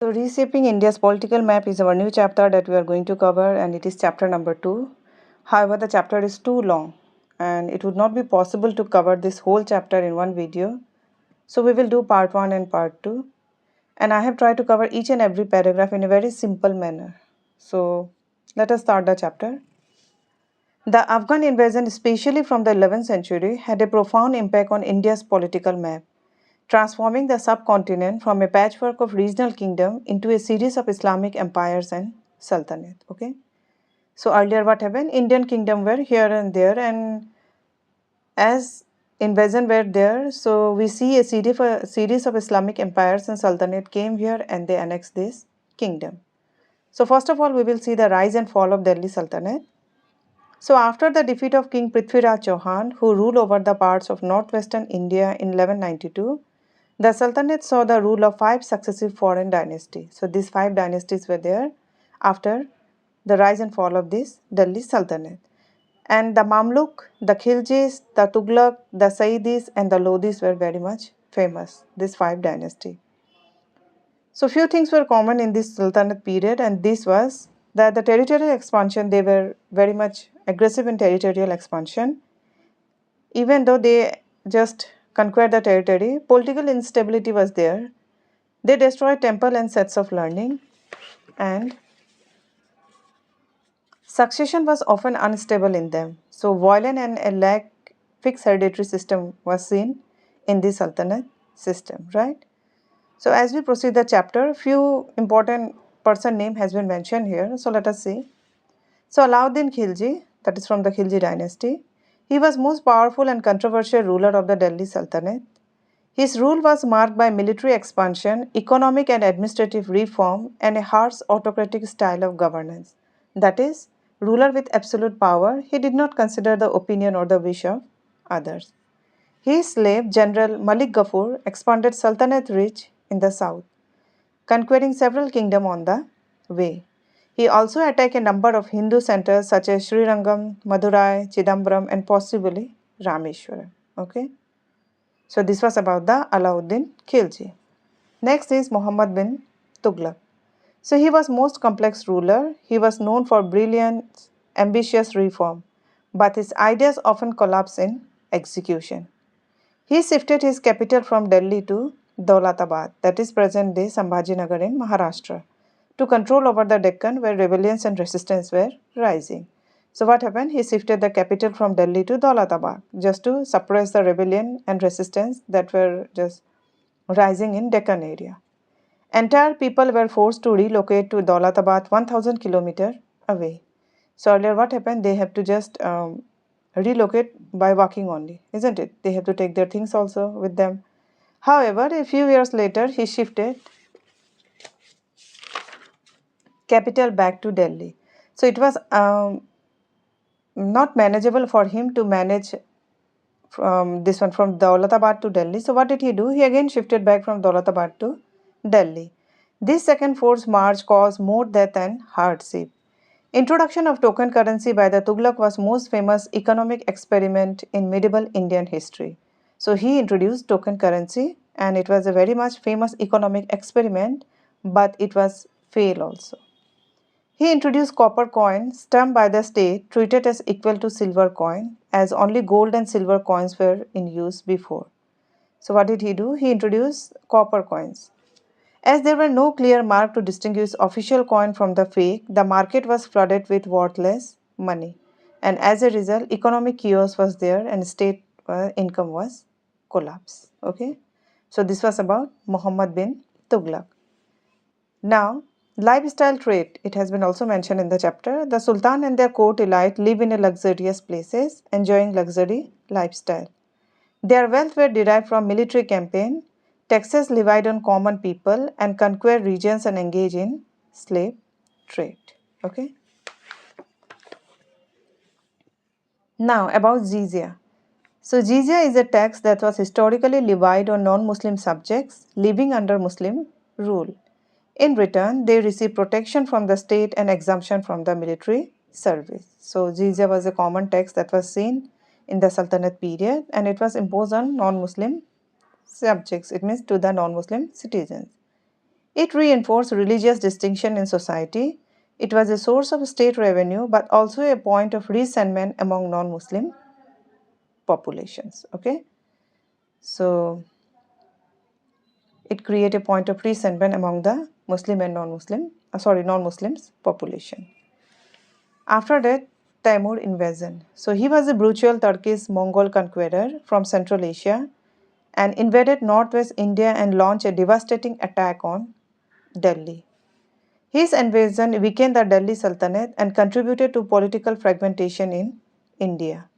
So, Reshaping India's Political Map is our new chapter that we are going to cover, and it is chapter number 2. However, the chapter is too long and it would not be possible to cover this whole chapter in one video. So, we will do part 1 and part 2. And I have tried to cover each and every paragraph in a very simple manner. So, let us start the chapter. The Afghan invasion, especially from the 11th century, had a profound impact on India's political map, transforming the subcontinent from a patchwork of regional kingdoms into a series of Islamic empires and sultanate. Okay, so earlier what happened? Indian kingdom were here and there, and as invasion were there, so we see a series of Islamic empires and sultanate came here and they annexed this kingdom. So first of all, we will see the rise and fall of Delhi Sultanate. So after the defeat of King Prithviraj Chauhan, who ruled over the parts of northwestern India in 1192, the Sultanate saw the rule of 5 successive foreign dynasties. So these 5 dynasties were there after the rise and fall of this Delhi Sultanate. And the Mamluk, the Khiljis, the Tughlaq, the Saidis, and the Lodhis were very much famous, these 5 dynasties. So few things were common in this Sultanate period, and this was that the territorial expansion, they were very much aggressive in territorial expansion. Even though they just conquered the territory, political instability was there. They destroyed temple and sets of learning, and succession was often unstable in them. So violent and a lack fixed hereditary system was seen in the Sultanate system, right? So as we proceed the chapter, few important person name has been mentioned here. So let us see. So Alauddin Khilji, that is from the Khilji dynasty, he was most powerful and controversial ruler of the Delhi Sultanate. His rule was marked by military expansion, economic and administrative reform, and a harsh autocratic style of governance. That is, ruler with absolute power, he did not consider the opinion or the wish of others. His slave, General Malik Gafur, expanded Sultanate reach in the south, conquering several kingdoms on the way. He also attacked a number of Hindu centers such as Srirangam, Madurai, Chidambaram, and possibly Rameshwaram. Okay, so this was about the Alauddin Khilji. Next is Muhammad bin Tughlaq. So he was most complex ruler. He was known for brilliant, ambitious reform, but his ideas often collapsed in execution. He shifted his capital from Delhi to Daulatabad, that is present day Sambhajinagar in Maharashtra, to control over the Deccan where rebellions and resistance were rising. So what happened? He shifted the capital from Delhi to Daulatabad just to suppress the rebellion and resistance that were just rising in Deccan area. Entire people were forced to relocate to Daulatabad 1000 kilometers away. So earlier what happened? They have to just relocate by walking only, isn't it? They have to take their things also with them. However, a few years later, he shifted capital back to Delhi. So it was not manageable for him to manage from this one from Daulatabad to Delhi. So what did he do? He again shifted back from Daulatabad to Delhi. This second forced march caused more death and hardship. Introduction of token currency by the Tughlaq was most famous economic experiment in medieval Indian history. So he introduced token currency and it was a very much famous economic experiment, but it was fail also. He introduced copper coin stamped by the state treated as equal to silver coin as only gold and silver coins were in use before. So what did he do? He introduced copper coins. As there were no clear mark to distinguish official coin from the fake, the market was flooded with worthless money. And as a result, economic chaos was there and state income was collapsed. Okay. So this was about Muhammad bin Tughlaq. Now, lifestyle trait, it has been also mentioned in the chapter. The Sultan and their court elite live in a luxurious places, enjoying luxury lifestyle. Their wealth were derived from military campaign, taxes levied on common people, and conquer regions and engage in slave trade. Okay. Now about jizya. So jizya is a tax that was historically levied on non-Muslim subjects living under Muslim rule. In return, they receive protection from the state and exemption from the military service. So jizya was a common tax that was seen in the Sultanate period and it was imposed on non-Muslim subjects, it means to the non-Muslim citizens. It reinforced religious distinction in society. It was a source of state revenue but also a point of resentment among non-Muslim populations. Okay, so it created a point of resentment among the Muslim and non-Muslims population. After that, Timur invasion. So he was a brutal Turkish Mongol conqueror from Central Asia and invaded northwest India and launched a devastating attack on Delhi. His invasion weakened the Delhi Sultanate and contributed to political fragmentation in India.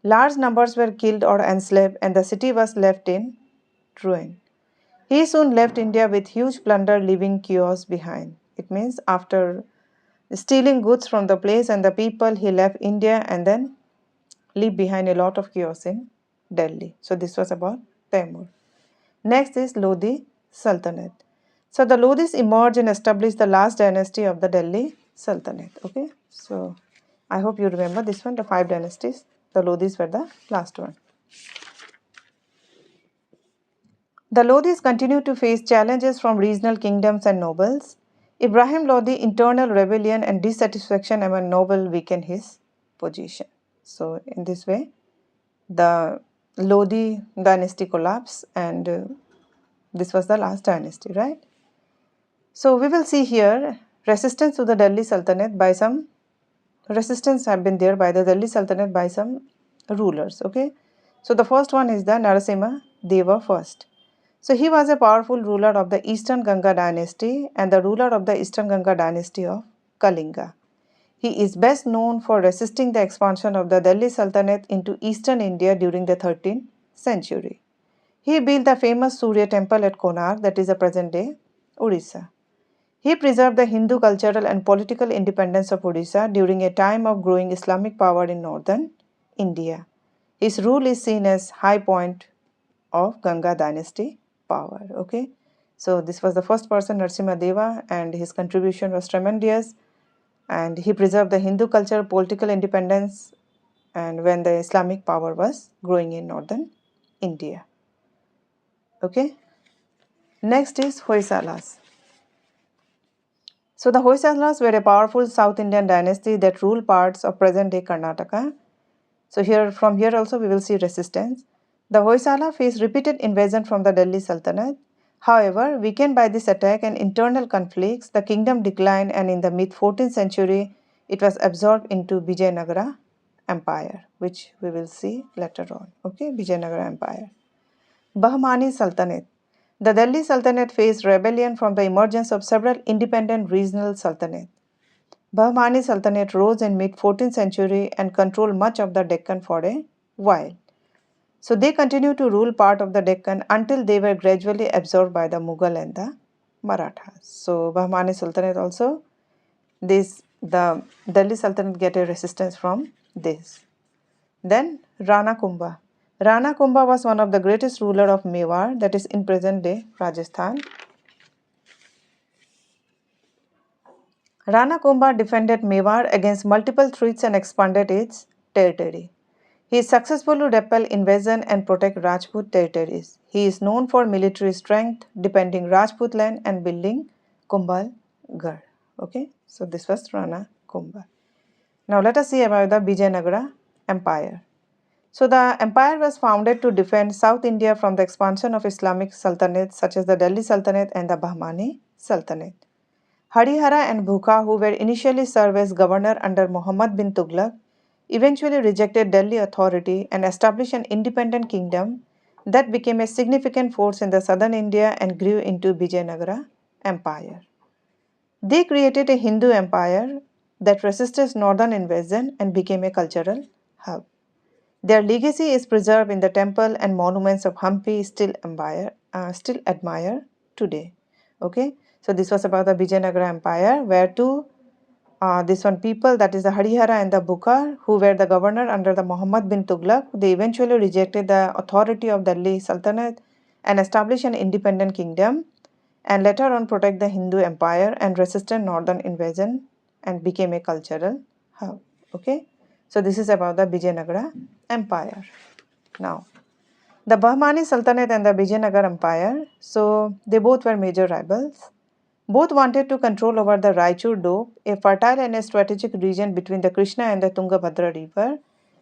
Large numbers were killed or enslaved, and the city was left in ruin. He soon left India with huge plunder, leaving chaos behind. It means after stealing goods from the place and the people, he left India and then leave behind a lot of chaos in Delhi. So this was about Taimur. Next is Lodi Sultanate. So the Lodis emerged and established the last dynasty of the Delhi Sultanate. Okay, so I hope you remember this one, the 5 dynasties. The Lodis were the last one. The Lodis continued to face challenges from regional kingdoms and nobles. Ibrahim Lodi internal rebellion and dissatisfaction among nobles weakened his position. So in this way, the Lodi dynasty collapsed and this was the last dynasty, right? So we will see here resistance to the Delhi Sultanate by some resistance have been there by the Delhi Sultanate by some rulers. Okay, so the first one is the Narasimha Deva first. So he was a powerful ruler of the Eastern Ganga dynasty and the ruler of the Eastern Ganga dynasty of Kalinga. He is best known for resisting the expansion of the Delhi Sultanate into eastern India during the 13th century. He built the famous Surya temple at Konark, that is the present day Orissa. He preserved the Hindu cultural and political independence of Odisha during a time of growing Islamic power in northern India. His rule is seen as high point of Ganga dynasty power. Okay, so this was the first person, Narasimha Deva, and his contribution was tremendous. And he preserved the Hindu culture, political independence, and when the Islamic power was growing in northern India. Okay, next is Hoysalas. So the Hoysalas were a powerful South Indian dynasty that ruled parts of present-day Karnataka. So from here also we will see resistance. The Hoysala faced repeated invasion from the Delhi Sultanate. However, weakened by this attack and internal conflicts, the kingdom declined and in the mid-14th century, it was absorbed into Vijayanagara Empire, which we will see later on. Okay, Vijayanagara Empire. Bahmani Sultanate. The Delhi Sultanate faced rebellion from the emergence of several independent regional sultanates. Bahmani Sultanate rose in mid-14th century and controlled much of the Deccan for a while. So they continued to rule part of the Deccan until they were gradually absorbed by the Mughal and the Marathas. So Bahmani Sultanate also, the Delhi Sultanate get a resistance from this. Then Rana Kumbha. Rana Kumbha was one of the greatest ruler of Mewar, that is in present day Rajasthan. Rana Kumbha defended Mewar against multiple threats and expanded its territory. He successfully repelled invasion and protect Rajput territories. He is known for military strength, defending Rajput land and building Kumbhalgarh. Okay, so this was Rana Kumbha. Now let us see about the Vijayanagara Empire. So the empire was founded to defend South India from the expansion of Islamic sultanates such as the Delhi Sultanate and the Bahmani Sultanate. Harihara and Bhukha, who were initially served as governor under Muhammad bin Tughlaq, eventually rejected Delhi authority and established an independent kingdom that became a significant force in the southern India and grew into Vijayanagara Empire. They created a Hindu empire that resisted northern invasion and became a cultural hub. Their legacy is preserved in the temple and monuments of Hampi, still admired today. Okay, so this was about the Vijayanagara Empire, where this one people, that is the Harihara and the Bukar, who were the governor under the Muhammad bin Tughlaq, they eventually rejected the authority of Delhi Sultanate and established an independent kingdom, and later on protect the Hindu empire and resisted northern invasion and became a cultural hub. Okay, so this is about the Vijayanagara Empire. Now, the Bahmani Sultanate and the Vijayanagara Empire, so they both were major rivals. Both wanted to control over the Raichur Doab, a fertile and a strategic region between the Krishna and the Tungabhadra river.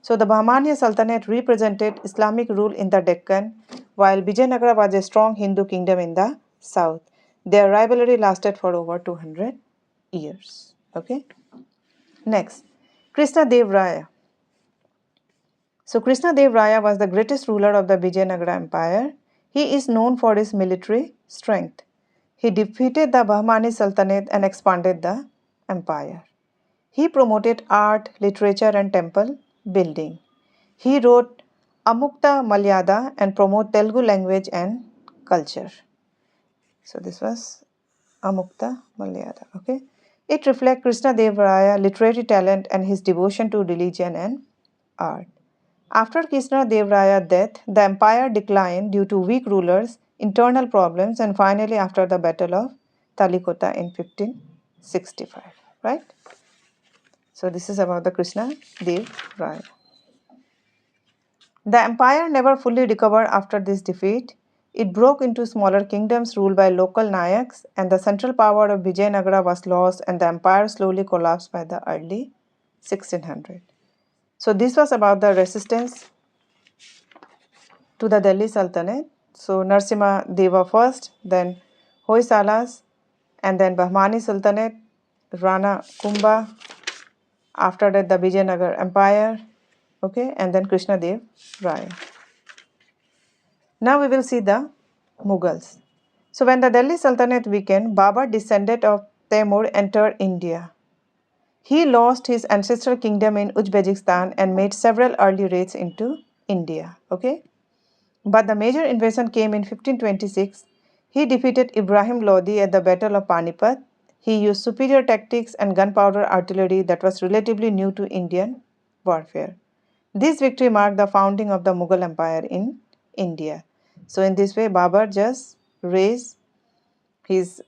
So the Bahmani Sultanate represented Islamic rule in the Deccan, while Vijayanagara was a strong Hindu kingdom in the south. Their rivalry lasted for over 200 years. Okay. Next, Krishna Dev Raya. So Krishna Dev Raya was the greatest ruler of the Vijayanagara Empire. He is known for his military strength. He defeated the Bahmani Sultanate and expanded the empire. He promoted art, literature, and temple building. He wrote Amukta Malyada and promoted Telugu language and culture. So this was Amukta Malyada. Okay, it reflects Krishna Dev Raya literary talent and his devotion to religion and art. After Krishna Dev Raya's death, the empire declined due to weak rulers, internal problems, and finally after the Battle of Talikota in 1565. Right? So this is about the Krishna Dev Raya. The empire never fully recovered after this defeat. It broke into smaller kingdoms ruled by local Nayaks, and the central power of Vijayanagara was lost, and the empire slowly collapsed by the early 1600. So this was about the resistance to the Delhi Sultanate. So Narsimha Deva first, then Hoysalas, and then Bahmani Sultanate, Rana Kumbha, after that the Vijayanagar Empire, okay, and then Krishna Dev Raya. Now we will see the Mughals. So when the Delhi Sultanate weakened, Babur, descendant of Taimur, entered India. He lost his ancestral kingdom in Uzbekistan and made several early raids into India. Okay, but the major invasion came in 1526. He defeated Ibrahim Lodi at the Battle of Panipat. He used superior tactics and gunpowder artillery that was relatively new to Indian warfare. This victory marked the founding of the Mughal Empire in India. So in this way, Babur just raised his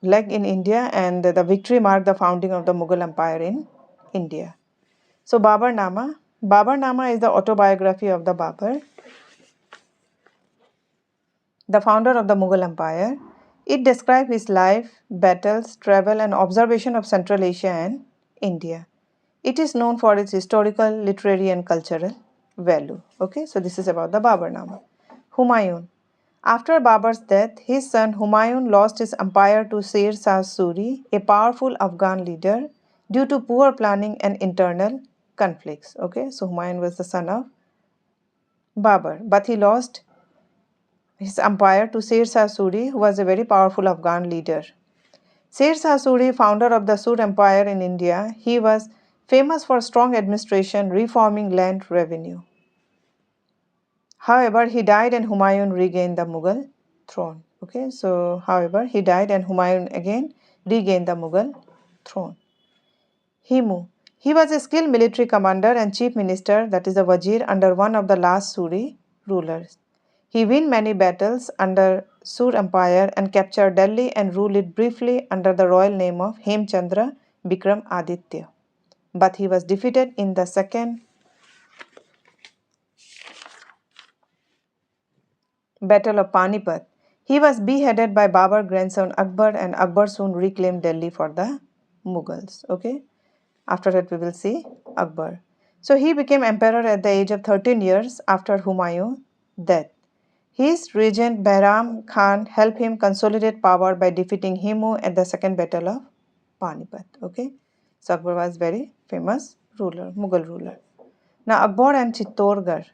leg in India, and the victory marked the founding of the Mughal Empire in India. So Babur Nama. Babur Nama is the autobiography of the Babur, the founder of the Mughal Empire. It describes his life, battles, travel, and observation of Central Asia and India. It is known for its historical, literary, and cultural value. Okay, so this is about the Baburnama. Humayun. After Babur's death, his son Humayun lost his empire to Sher Shah Suri, a powerful Afghan leader, due to poor planning and internal conflicts. Okay, so Humayun was the son of Babur, but he lost his empire to Sher Shah Suri, who was a very powerful Afghan leader. Sher Shah Suri, founder of the Sur Empire in India, he was famous for strong administration, reforming land revenue. However, he died and Humayun regained the Mughal throne. Okay, so however, he died and Humayun again regained the Mughal throne. Himu. He was a skilled military commander and chief minister, that is the Wazir, under one of the last Suri rulers. He won many battles under Sur Empire and captured Delhi and ruled it briefly under the royal name of Hemchandra Bikram Aditya. But he was defeated in the second Battle of Panipat. He was beheaded by Babur's grandson Akbar, and Akbar soon reclaimed Delhi for the Mughals. Okay. After that we will see Akbar. So he became emperor at the age of 13 years after Humayun's death. His regent Bahram Khan helped him consolidate power by defeating Himu at the second battle of Panipat. Okay. So Akbar was very famous ruler, Mughal ruler. Now Akbar and Chittorgarh.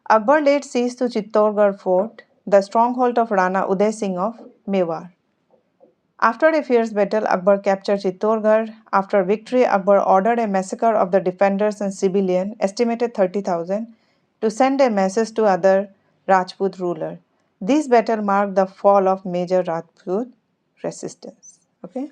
Akbar laid siege to Chittorgarh fort, the stronghold of Rana Uday Singh of Mewar. After a fierce battle, Akbar captured Chittorgarh. After victory, Akbar ordered a massacre of the defenders and civilians, estimated 30,000, to send a message to other Rajput rulers. This battle marked the fall of major Rajput resistance. Okay.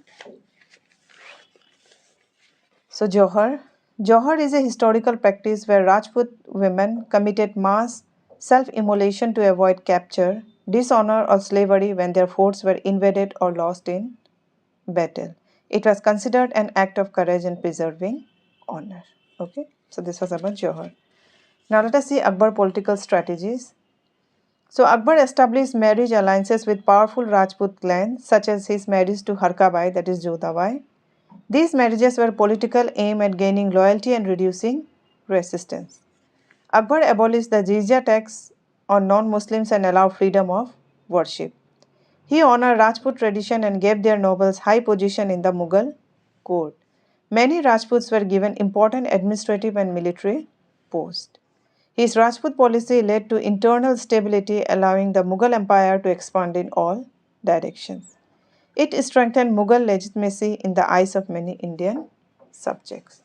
So Johar. Johar is a historical practice where Rajput women committed mass self-immolation to avoid capture, dishonor, or slavery when their forts were invaded or lost in battle. It was considered an act of courage in preserving honor. Okay, so this was about Johar. Now let us see Akbar political strategies. So Akbar established marriage alliances with powerful Rajput clans such as his marriage to Harkabai, that is Jodhabai. These marriages were political aim at gaining loyalty and reducing resistance. Akbar abolished the jizya tax on non-Muslims and allowed freedom of worship. He honored Rajput tradition and gave their nobles high position in the Mughal court. Many Rajputs were given important administrative and military posts. His Rajput policy led to internal stability, allowing the Mughal Empire to expand in all directions. It strengthened Mughal legitimacy in the eyes of many Indian subjects.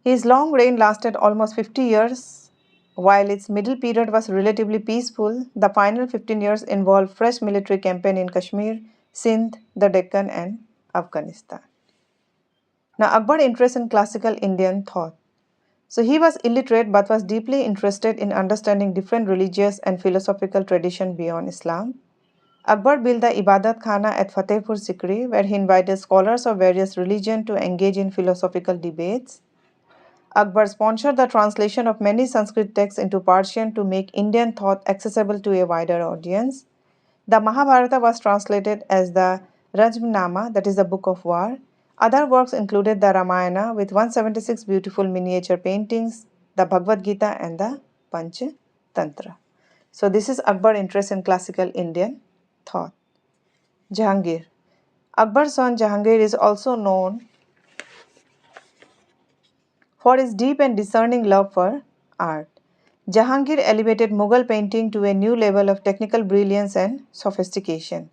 His long reign lasted almost 50 years. While its middle period was relatively peaceful, the final 15 years involved fresh military campaign in Kashmir, Sindh, the Deccan, and Afghanistan. Now, Akbar's interest in classical Indian thought. So he was illiterate but was deeply interested in understanding different religious and philosophical traditions beyond Islam. Akbar built the Ibadat Khana at Fatehpur Sikri, where he invited scholars of various religions to engage in philosophical debates. Akbar sponsored the translation of many Sanskrit texts into Persian to make Indian thought accessible to a wider audience. The Mahabharata was translated as the Rajmnama, that is the Book of War. Other works included the Ramayana with 176 beautiful miniature paintings, the Bhagavad Gita, and the Panch Tantra. So, this is Akbar's interest in classical Indian thought. Jahangir. Akbar's son Jahangir is also known for his deep and discerning love for art. Jahangir elevated Mughal painting to a new level of technical brilliance and sophistication.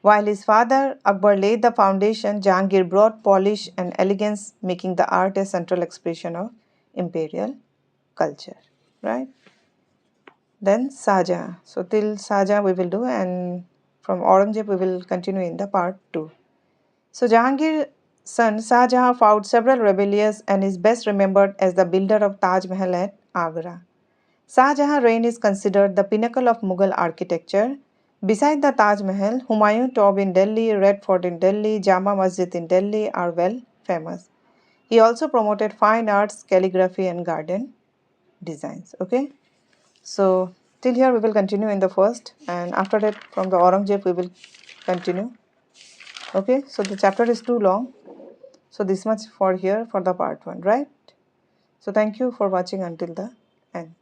While his father Akbar laid the foundation, Jahangir brought polish and elegance, making the art a central expression of imperial culture. Right? Then Shahjahan. So till Shahjahan we will do, and from Aurangzeb we will continue in the part 2. So Jahangir's son Shah Jahan fought several rebellions and is best remembered as the builder of Taj Mahal at Agra. Shah Jahan's reign is considered the pinnacle of Mughal architecture. Beside the Taj Mahal, Humayun Tomb in Delhi, Red Fort in Delhi, Jama Masjid in Delhi are well famous. He also promoted fine arts, calligraphy and garden designs. Okay, so till here we will continue in the first, and after that from the Aurangzeb we will continue. Okay, so the chapter is too long. So this much for here for the part 1, right? So thank you for watching until the end.